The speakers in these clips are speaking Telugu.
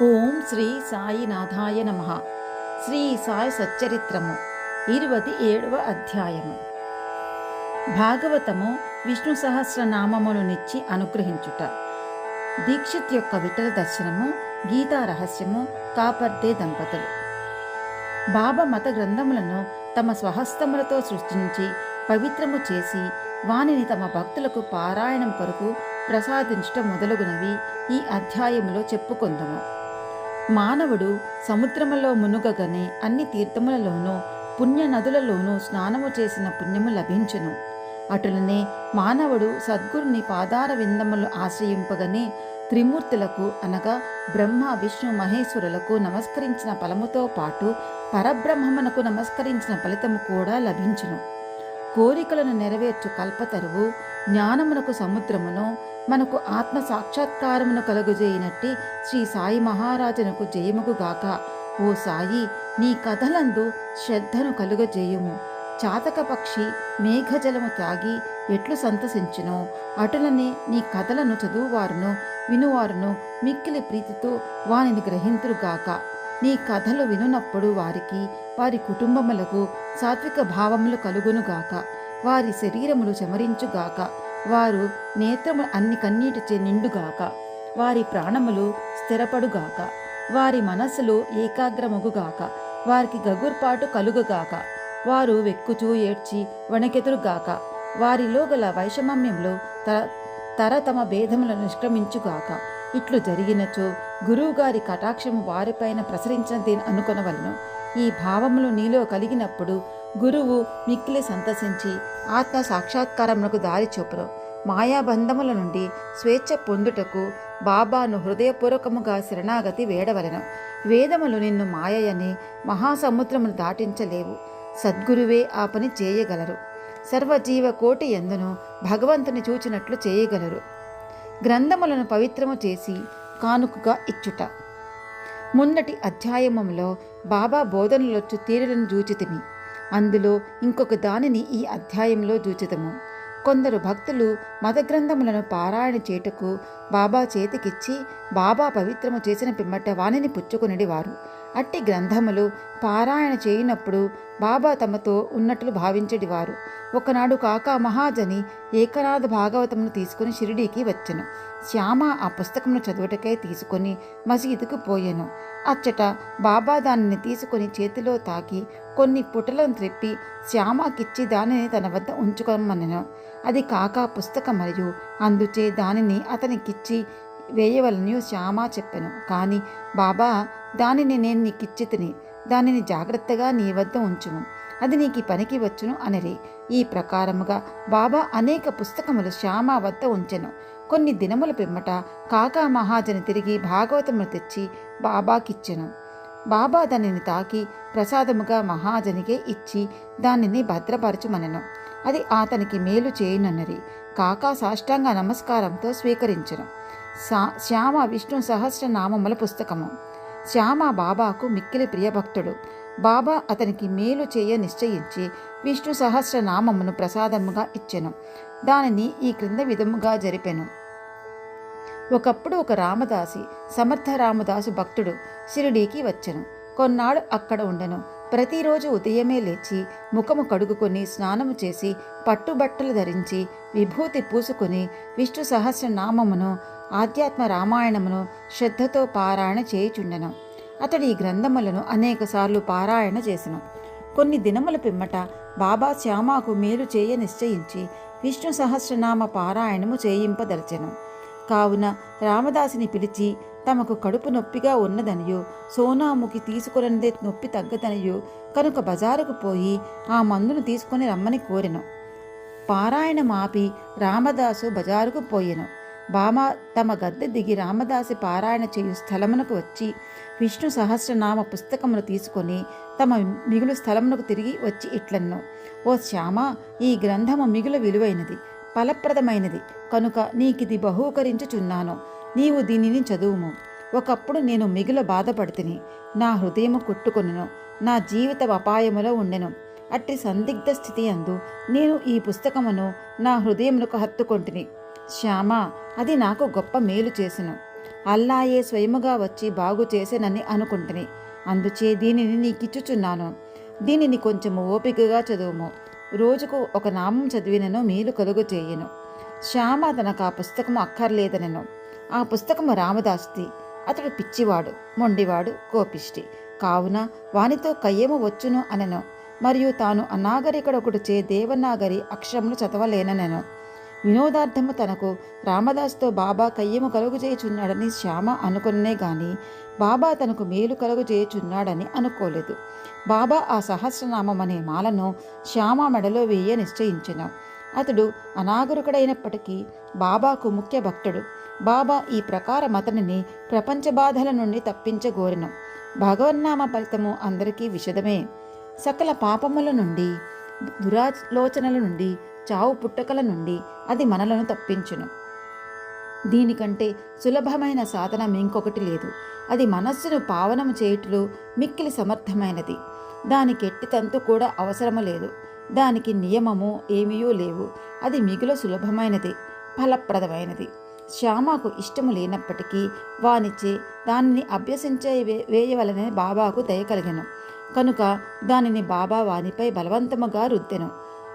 ఓం శ్రీ సాయినాథాయ నమః. శ్రీ సాయి సచ్చరిత్రము 27వ అధ్యాయము. భాగవతము విష్ణు సహస్రనామములనిచ్చి అనుగ్రహించుట. దీక్షిత్ యొక్క విఠల దర్శనము, గీతా రహస్యము, కాపర్దే దంపతులు. బాబా మత గ్రంథములను తమ స్వహస్తములతో సృష్టించి పవిత్రము చేసి వానిని తమ భక్తులకు పారాయణం కొరకు ప్రసాదించటం మొదలుగునవి ఈ అధ్యాయములో చెప్పుకొందము. మానవుడు సముద్రములో మునుగగానే అన్ని తీర్థములలోనూ పుణ్య నదులలోనూ స్నానము చేసిన పుణ్యము లభించును. అటులనే మానవుడు సద్గురుని పాదార విందములు ఆశ్రయింపగానే త్రిమూర్తులకు అనగా బ్రహ్మ విష్ణు మహేశ్వరులకు నమస్కరించిన ఫలముతో పాటు పరబ్రహ్మమునకు నమస్కరించిన ఫలితము కూడా లభించును. కోరికలను నెరవేర్చు కల్పతరువు జ్ఞానమునకు సముద్రమును మనకు ఆత్మ సాక్షాత్కారమును కలుగజేయనట్టి శ్రీ సాయి మహారాజునకు జయముగుగాక. ఓ సాయి, నీ కథలందు శ్రద్ధను కలుగజేయుము. చాతక పక్షి మేఘజలము తాగి ఎట్లు సంతసించునో అటులనే నీ కథలను చదువువారును వినువారును మిక్కిలి ప్రీతితో వానిని గ్రహింతురుగాక. నీ కథలు వినునప్పుడు వారికి వారి కుటుంబములకు సాత్విక భావములు కలుగునుగాక. వారి శరీరములు చెమరించుగాక. వారు నేత్రములు అన్ని కన్నీటిచే నిండుగాక. వారి ప్రాణములు స్థిరపడుగాక. వారి మనస్సులు ఏకాగ్రమగుగాక. వారికి గగుర్పాటు కలుగుగాక. వారు వెక్కుచూ ఏడ్చి వణకెదురుగాక. వారిలో గల వైషమ్యములు తమ భేదములను నిష్క్రమించుగాక. ఇట్లు జరిగినచో గురువుగారి కటాక్షము వారిపైన ప్రసరించినది అనుకొనవలను. ఈ భావములు నీలో కలిగినప్పుడు గురువు మిక్కిలి సంతసించి ఆత్మ సాక్షాత్కారమునకు దారి చూపును. మాయాబంధముల నుండి స్వేచ్ఛ పొందుటకు బాబాను హృదయపూర్వకముగా శరణాగతి వేడవలెను. వేదములు నిన్ను మాయయని మహాసముద్రమును దాటించలేవు. సద్గురువే ఆ పని చేయగలరు. సర్వజీవ కోటి యందును భగవంతుని చూచినట్లు చేయగలరు. గ్రంథములను పవిత్రము చేసి కానుకగా ఇచ్చుట. మున్నటి అధ్యాయములో బాబా బోధనలొచ్చు తీరులను జూచితిమి. అందులో ఇంకొక దానిని ఈ అధ్యాయంలో జూచితము. కొందరు భక్తులు మత గ్రంథములను పారాయణ చేయుటకు బాబా చేతికిచ్చి బాబా పవిత్రము చేసిన పిమ్మట వానిని పుచ్చుకునేవారు. అట్టి గ్రంథములు పారాయణ చేయనప్పుడు బాబా తమతో ఉన్నట్లు భావించేటివారు. ఒకనాడు కాకా మహాజని ఏకనాథ భాగవతమును తీసుకుని షిరిడీకి వచ్చెను. శ్యామ ఆ పుస్తకమును చదువుటకై తీసుకొని మసీదుకు పోయెను. అచ్చట బాబా దానిని తీసుకొని చేతిలో తాకి కొన్ని పుటలను త్రిప్పి శ్యామకిచ్చి దానిని తన వద్ద ఉంచుకోమనెను. అది కాకా పుస్తకం మరియు అందుచే దానిని అతనికిచ్చి వేయవలని శ్యామ చెప్పెను. కాని బాబా, దానిని నేను నీకిచ్చితిని, దానిని జాగ్రత్తగా నీ వద్ద ఉంచుము, అది నీకు పనికి వచ్చును అనిరి. ఈ ప్రకారముగా బాబా అనేక పుస్తకములు శ్యామ వద్ద ఉంచెను. కొన్ని దినముల పిమ్మట కాకా మహాజని తిరిగి భాగవతమును తెచ్చి బాబాకిచ్చెను. బాబా దానిని తాకి ప్రసాదముగా మహాజనికే ఇచ్చి దానిని భద్రపరచుమనెను. అది అతనికి మేలు చేయునన్నది. కాకా సాష్టాంగ నమస్కారంతో స్వీకరించెను. శ్యామ విష్ణు సహస్రనామముల పుస్తకము. శ్యామ బాబాకు మిక్కిలి ప్రియభక్తుడు. బాబా అతనికి మేలు చేయ నిశ్చయించి విష్ణు సహస్రనామమును ప్రసాదముగా ఇచ్చెను. దానిని ఈ క్రింద విధముగా జరిపెను. ఒకప్పుడు ఒక రామదాసి, సమర్థ రామదాసు భక్తుడు షిరిడీకి వచ్చెను. కొన్నాడు అక్కడ ఉండెను. ప్రతిరోజు ఉదయమే లేచి ముఖము కడుగుకొని స్నానము చేసి పట్టుబట్టలు ధరించి విభూతి పూసుకొని విష్ణు సహస్రనామమును ఆధ్యాత్మ రామాయణమును శ్రద్ధతో పారాయణ చేయుచుండెను. అతడు ఈ గ్రంథములను అనేకసార్లు పారాయణ చేసెను. కొన్ని దినముల పిమ్మట బాబా శ్యామకు మేలు చేయ నిశ్చయించి విష్ణు సహస్రనామ పారాయణము చేయింపదలచెను. కావున రామదాసిని పిలిచి తమకు కడుపు నొప్పిగా ఉన్నదనియో సోనాముకి తీసుకున్నదే నొప్పి తగ్గదనియో కనుక బజారుకు పోయి ఆ మందును తీసుకొని రమ్మని కోరెను. పారాయణం ఆపి రామదాసు బజారుకు పోయెను. బామ తమ గద్దె దిగి రామదాసి పారాయణ చేయు స్థలమునకు వచ్చి విష్ణు సహస్రనామ పుస్తకమును తీసుకొని తమ మిగులు స్థలమునకు తిరిగి వచ్చి ఇట్లన్నో: ఓ శ్యామ, ఈ గ్రంథము మిగులు విలువైనది, ఫలప్రదమైనది కనుక నీకిది బహూకరించుచున్నాను. నీవు దీనిని చదువుము. ఒకప్పుడు నేను మిగుల బాధపడితిని. నా హృదయము కొట్టుకొనెను. నా జీవిత అపాయములో ఉండెను. అట్టి సందిగ్ధ స్థితి అందు నేను ఈ పుస్తకమును నా హృదయమునకు హత్తుకొంటిని. శ్యామ, అది నాకు గొప్ప మేలు చేసెను. అల్లాయే స్వయముగా వచ్చి బాగు చేసేనని అనుకుంటుని. అందుచే దీనిని నీకిచ్చుచున్నాను. దీనిని కొంచెము ఓపికగా చదువుము. రోజుకు ఒక నామం చదివినను మేలు కలుగు చేయను. శ్యామ తనకు ఆ పుస్తకము అక్కర్లేదనెను. ఆ పుస్తకము రామదాస్ది. అతడు పిచ్చివాడు, మొండివాడు, కోపిష్టి కావున వానితో కయ్యము వచ్చును అనెను. మరియు తాను అనాగరికుడొకడుచే దేవనాగరి అక్షరములు చదవలేననెను. వినోదార్థము తనకు రామదాసుతో బాబా కయ్యము కలుగు చేయుచున్నాడని శ్యామ అనుకునే గాని బాబా తనకు మేలు కలుగు చేయుచున్నాడని అనుకోలేదు. బాబా ఆ సహస్రనామం అనే మాలను శ్యామ మెడలో వేయ నిశ్చయించెను. అతడు అనాగరికుడైనప్పటికీ బాబాకు ముఖ్య భక్తుడు. బాబా ఈ ప్రకారం అతనిని ప్రపంచ బాధల నుండి తప్పించగోరెను. భగవన్నామ ఫలితము అందరికీ విషదమే. సకల పాపముల నుండి, దురాలోచనల నుండి, చావు పుట్టకల నుండి అది మనలను తప్పించును. దీనికంటే సులభమైన సాధనం ఇంకొకటి లేదు. అది మనస్సును పావనము చేయుటలో మిక్కిలి సమర్థమైనది. దానికి ఎట్టి తంతు కూడా అవసరము లేదు. దానికి నియమము ఏమీయూ లేవు. అది మిగులు సులభమైనది, ఫలప్రదమైనది. శ్యామకు ఇష్టము లేనప్పటికీ వానిచే దానిని అభ్యసించే వేయవలనని బాబాకు దయ కలిగెను. కనుక దానిని బాబా వానిపై బలవంతముగా రుద్దెను.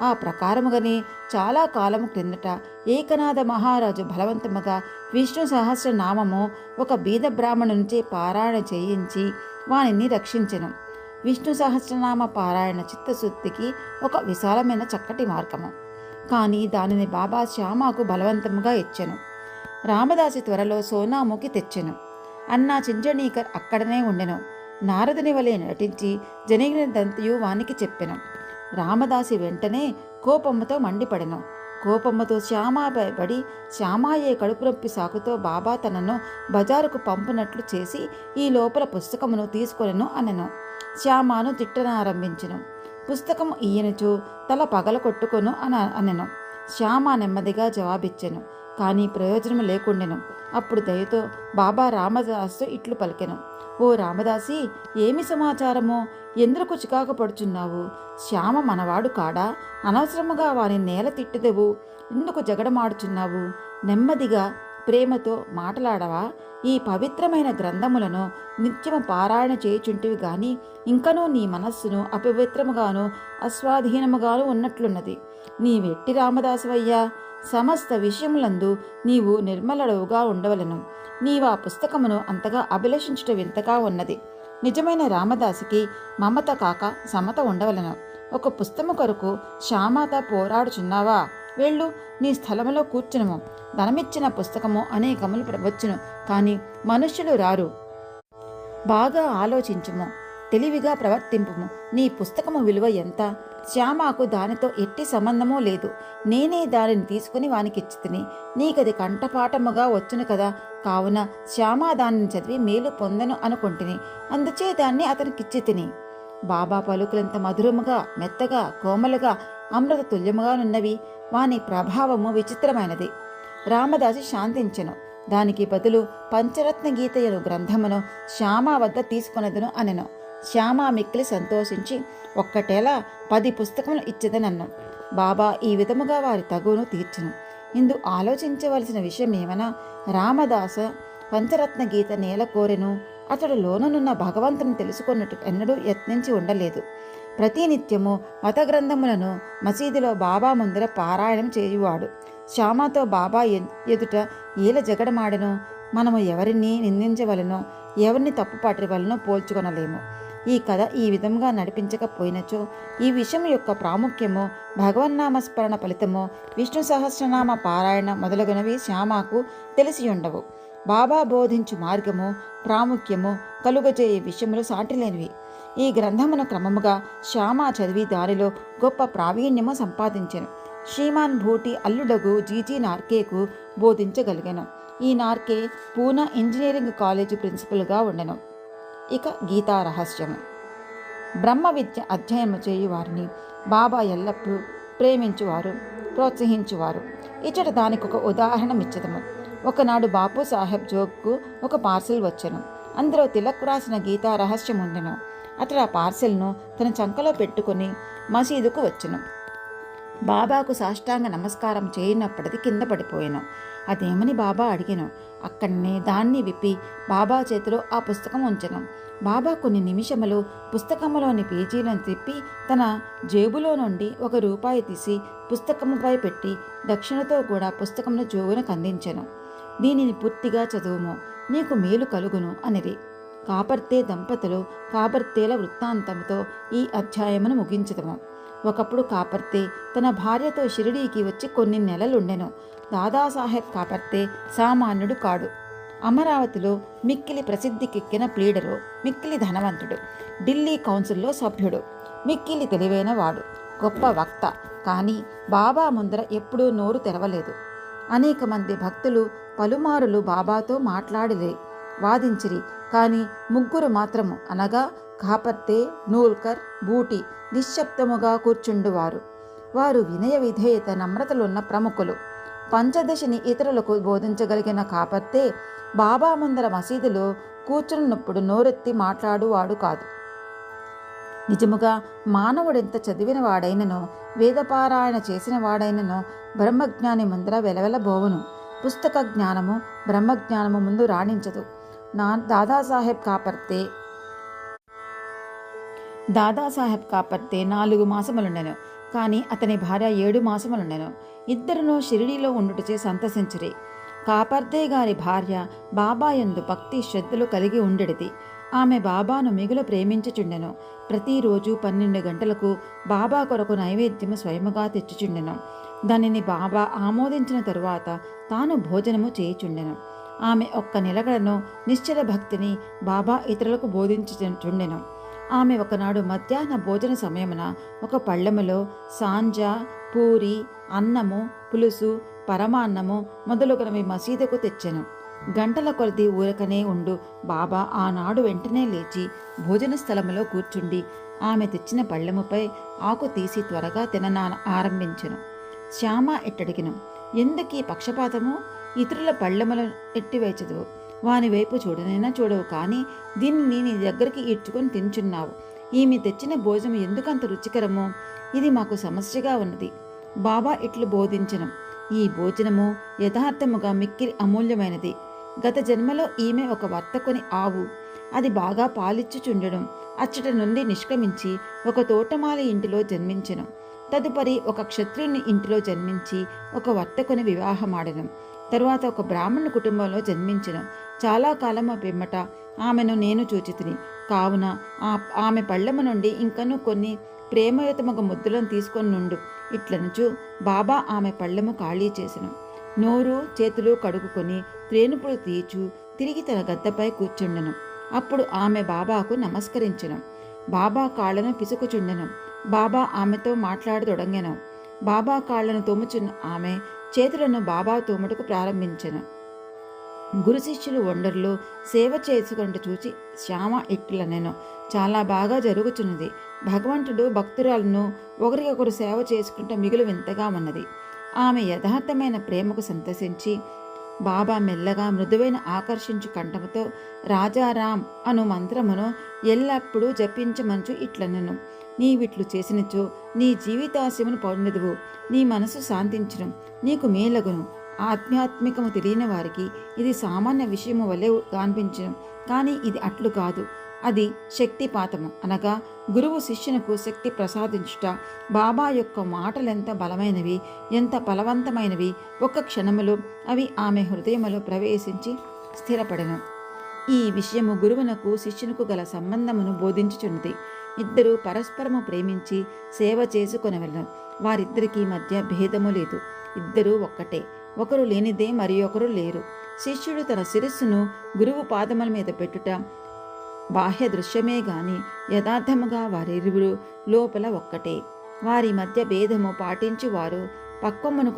ఆ ప్రకారముగానే చాలా కాలము క్రిందట ఏకనాథ మహారాజు బలవంతముగా విష్ణు సహస్రనామము ఒక బీద బ్రాహ్మణునిచే పారాయణ చేయించి వానిని రక్షించెను. విష్ణు సహస్రనామ పారాయణ చిత్తశుద్ధికి ఒక విశాలమైన చక్కటి మార్గము. కానీ దానిని బాబా శ్యామకు బలవంతముగా ఇచ్చెను. రామదాసి త్వరలో సోనాముకి తెచ్చెను. అన్నా చింజనీకర్ అక్కడనే ఉండెను. నారదుని వలె నటించి జరిగినదంతయు వానికి చెప్పెను. రామదాసి వెంటనే కోపముతో మండిపడెను. కోపముతో శ్యామపై పడి శ్యామాయే కడుపు నొప్పి సాకుతో బాబా తనను బజారుకు పంపునట్లు చేసి ఈ లోపల పుస్తకమును తీసుకొనెను అనెను. శ్యామను తిట్టనారంభించెను. పుస్తకము ఈయనచు తల పగల కొట్టుకొను అనెను. శ్యామ నెమ్మదిగా జవాబిచ్చెను. కానీ ప్రయోజనము లేకుండెను. అప్పుడు దయతో బాబా రామదాసు ఇట్లు పలికెను. ఓ రామదాసి, ఏమి సమాచారమో? ఎందుకు చికాకు పడుచున్నావు? శ్యామ మనవాడు కాడా? అనవసరముగా వాని నేల తిట్టుదెవు. ఎందుకు జగడమాడుచున్నావు? నెమ్మదిగా ప్రేమతో మాటలాడవా? ఈ పవిత్రమైన గ్రంథములను నిత్యము పారాయణ చేయుచుంటివి గాని ఇంకనూ నీ మనస్సును అపవిత్రముగాను అస్వాధీనముగాను ఉన్నట్లున్నది. నీవెట్టి రామదాసువయ్యా? సమస్త విషయములందు నీవు నిర్మలుడుగా ఉండవలను. నీవు ఆ పుస్తకమును అంతగా అభిలషించుట వింతగా ఉన్నది. నిజమైన రామదాసికి మమత కాక సమత ఉండవలను. ఒక పుస్తకము కొరకు శ్యామత పోరాడుచున్నావా? వెళ్ళు, నీ స్థలములో కూర్చునము. ధనమిచ్చిన పుస్తకము అనేకములు వచ్చును, కానీ మనుష్యులు రారు. బాగా ఆలోచించుము, తెలివిగా ప్రవర్తింపుము. నీ పుస్తకము విలువ ఎంత? శ్యామకు దానితో ఎట్టి సంబంధమూ లేదు. నేనే దానిని తీసుకుని వానికిచ్చితిని. నీకది కంఠపాఠముగా వచ్చును కదా. కావున శ్యామ దానిని చదివి మేలు పొందను అనుకుంటుని. అందుచే దాన్ని అతనికిచ్చి తిని. బాబా పలుకులంత మధురముగా, మెత్తగా, కోమలుగా, అమృత తుల్యముగానున్నవి. వాని ప్రభావము విచిత్రమైనది. రామదాసి శాంతించెను. దానికి బదులు పంచరత్న గీతయను గ్రంథమును శ్యామ వద్ద తీసుకొనదును అనెను. శ్యామ మిక్కిలి సంతోషించి ఒక్కటేలా 10 పుస్తకములు ఇచ్చేదనన్ను. బాబా ఈ విధముగా వారి తగును తీర్చెను. ఇందు ఆలోచించవలసిన విషయం ఏమనా, రామదాస పంచరత్న గీత నేల కోరెను. అతడు లోననున్న భగవంతుని తెలుసుకున్నట్టు ఎన్నడూ యత్నించి ఉండలేదు. ప్రతినిత్యము మత గ్రంథములను మసీదులో బాబా ముందర పారాయణం చేయువాడు. శ్యామతో బాబా ఎదుట ఏల జగడమాడెను. మనము ఎవరిని నిందించవలనో, ఎవరిని తప్పుపట్టవలనో పోల్చుకొనలేము. ఈ కథ ఈ విధంగా నడిపించకపోయినచో ఈ విషయం యొక్క ప్రాముఖ్యము, భగవన్నామస్మరణ ఫలితము, విష్ణు సహస్రనామ పారాయణ మొదలగునవి శ్యామకు తెలిసి ఉండవు. బాబా బోధించు మార్గము, ప్రాముఖ్యము కలుగజేయే విషయములు సాటిలేనివి. ఈ గ్రంథమును క్రమముగా శ్యామ చదివి దానిలో గొప్ప ప్రావీణ్యము సంపాదించెను. శ్రీమాన్ భూటి అల్లుడగు జీజీ నార్కేకు బోధించగలిగాను. ఈ నార్కే పూనా ఇంజనీరింగ్ కాలేజీ ప్రిన్సిపల్గా ఉండెను. ఇక గీతా రహస్యము. బ్రహ్మ విద్య అధ్యయనము చేయువారిని బాబా ఎల్లప్పుడూ ప్రేమించువారు, ప్రోత్సహించువారు. ఇచ్చట దానికి ఒక ఉదాహరణ ఇచ్చదము. ఒకనాడు బాపు సాహెబ్ జోగ్కు ఒక పార్సెల్ వచ్చెను. అందులో తిలక్ రాసిన గీతా రహస్యం ఉండెను. అతడు ఆ పార్సెల్ను తన చంకలో పెట్టుకుని మసీదుకు వచ్చెను. బాబాకు సాష్టాంగ నమస్కారం చేయనప్పటిది కింద పడిపోయాను. అదేమని బాబా అడిగాను. అక్కడనే దాన్ని విప్పి బాబా చేతిలో ఆ పుస్తకం ఉంచెను. బాబా కొన్ని నిమిషములు పుస్తకములోని పేజీలను తిప్పి తన జేబులో నుండి ₹1 తీసి పుస్తకముపై పెట్టి దక్షిణతో కూడా పుస్తకమును జోగునకు అందించెను. దీనిని పూర్తిగా చదువుము, నీకు మేలు కలుగును అనిరి. కాపర్తే దంపతులు కాపర్తేల వృత్తాంతంతో ఈ అధ్యాయమును ముగించదము. ఒకప్పుడు కాపర్తే తన భార్యతో షిరిడీకి వచ్చి కొన్ని నెలలుండెను. దాదాసాహెబ్ కాపర్తే సామాన్యుడు కాడు. అమరావతిలో మిక్కిలి ప్రసిద్ధికెక్కిన ప్లీడరు, మిక్కిలి ధనవంతుడు, ఢిల్లీ కౌన్సిల్లో సభ్యుడు, మిక్కిలి తెలివైన వాడు, గొప్ప వక్త. కానీ బాబా ముందర ఎప్పుడూ నోరు తెరవలేదు. అనేక మంది భక్తులు పలుమారులు బాబాతో మాట్లాడిరి, వాదించిరి. కానీ 3 మాత్రము, అనగా కాపర్తే, నూల్కర్, బూటి నిశ్శబ్దముగా కూర్చుండువారు. వారు వినయ విధేయత నమ్రతలున్న ప్రముఖులు. పంచదశిని ఇతరులకు బోధించగలిగిన కాపర్తే బాబా ముందర మసీదులో కూర్చున్నప్పుడు నోరెత్తి మాట్లాడువాడు కాదు. నిజముగా మానవుడెంత చదివిన వాడైననో, వేదపారాయణ చేసిన వాడైననో బ్రహ్మజ్ఞాని ముందర వెలవెలబోవును. పుస్తక జ్ఞానము బ్రహ్మజ్ఞానము ముందు రాణించదు. దాదాసాహెబ్ కాపర్తే 4 మాసములుండెను. కానీ అతని భార్య 7 మాసములుండెను. ఇద్దరును షిరిడీలో ఉండుటచే సంతసించిరి. కాపర్తే గారి భార్య బాబా యందు భక్తి శ్రద్ధలు కలిగి ఉండెడిది. ఆమె బాబాను మిగులు ప్రేమించుచుండెను. ప్రతిరోజు 12 గంటలకు బాబా కొరకు నైవేద్యము స్వయముగా తెచ్చుచుండెను. దానిని బాబా ఆమోదించిన తరువాత తాను భోజనము చేయుచుండెను. ఆమె ఒక్క నిలకడను నిశ్చల భక్తిని బాబా ఇతరులకు బోధించుచుండెను. ఆమె ఒకనాడు మధ్యాహ్న భోజన సమయమున ఒక పళ్ళెములో సాంజ, పూరి, అన్నము, పులుసు, పరమాన్నము మొదలుగునవి మసీదుకు తెచ్చెను. గంటల కొలది ఊరకనే ఉండు బాబా ఆనాడు వెంటనే లేచి భోజన స్థలములో కూర్చుండి ఆమె తెచ్చిన పళ్ళెముపై ఆకు తీసి త్వరగా ఆరంభించెను. శ్యామ ఎట్టడిగిను, ఎందుకీ పక్షపాతము? ఇతరుల పళ్ళెములను ఎట్టివేచదు. వాని వైపు చూడనైనా చూడవు, కానీ దీనిని నీ దగ్గరికి ఈడ్చుకొని తించున్నావు. ఈమె తెచ్చిన భోజనం ఎందుకంత రుచికరమో ఇది మాకు సమస్యగా ఉన్నది. బాబా ఇట్లు బోధించను. ఈ భోజనము యథార్థముగా మిక్కిలి అమూల్యమైనది. గత జన్మలో ఈమె ఒక వర్తకుని ఆవు. అది బాగా పాలిచ్చుచుండడం అచ్చట నుండి నిష్క్రమించి ఒక తోటమాలి ఇంటిలో జన్మించెను. తదుపరి ఒక క్షత్రుని ఇంటిలో జన్మించి ఒక వర్తకుని వివాహమాడెను. తరువాత ఒక బ్రాహ్మణ కుటుంబంలో జన్మించెను. చాలా కాలము పిమ్మట ఆమెను నేను చూచితిని. కావున ఆమె పళ్ళెము నుండి ఇంకనూ కొన్ని ప్రేమయుతమగ ముద్దులను తీసుకొని నుండు. ఇట్లనుచు బాబా ఆమె పళ్ళెము ఖాళీ చేసెను. నోరు చేతులు కడుగుకొని త్రేనుపులు తీయచు తిరిగి తన గద్దపై కూర్చుండెను. అప్పుడు ఆమె బాబాకు నమస్కరించెను. బాబా కాళ్లను పిసుకుచుండెను. బాబా ఆమెతో మాట్లాడతొడంగెను. బాబా కాళ్లను తోముచున్న ఆమె చేతులను బాబా తోముటకు ప్రారంభించెను. గురు శిష్యులు వండర్లో సేవ చేసుకుంటూ చూచి శ్యామ ఇట్లనెను, చాలా బాగా జరుగుచున్నది. భగవంతుడు భక్తురాలను ఒకరికొకరు సేవ చేసుకుంటూ మిగులు వింతగా ఉన్నది. ఆమె యథార్థమైన ప్రేమకు సంతసించి బాబా మెల్లగా మృదువైన ఆకర్షించు కంఠముతో రాజారాం అను మంత్రమును ఎల్లప్పుడూ జపించమంచు ఇట్లనెను. నీవిట్లు చేసినచో నీ జీవితాశయమును పొందెదవు. నీ మనసు శాంతించును, నీకు మేలగును. ఆధ్యాత్మికము తెలియని వారికి ఇది సామాన్య విషయము వలె కనిపించును, కానీ ఇది అట్లు కాదు. అది శక్తిపాతము, అనగా గురువు శిష్యునకు శక్తి ప్రసాదించుట. బాబా యొక్క మాటలెంత బలమైనవి, ఎంత బలవంతమైనవి! ఒక్క క్షణములో అవి ఆమె హృదయములో ప్రవేశించి స్థిరపడెను. ఈ విషయము గురువునకు శిష్యునకు గల సంబంధమును బోధించుచున్నది. ఇద్దరూ పరస్పరము ప్రేమించి సేవ చేసుకొనవలెను. వారిద్దరికీ మధ్య భేదము లేదు. ఇద్దరూ ఒక్కటే. ఒకరు లేనిదే మరి ఒకరు లేరు. శిష్యుడు తన శిరస్సును గురువు పాదముల మీద పెట్టుట బాహ్య దృశ్యమే గాని యథార్థముగా వారిరువురు లోపల ఒక్కటే. వారి మధ్య భేదము పాటించి వారు పక్వమునకు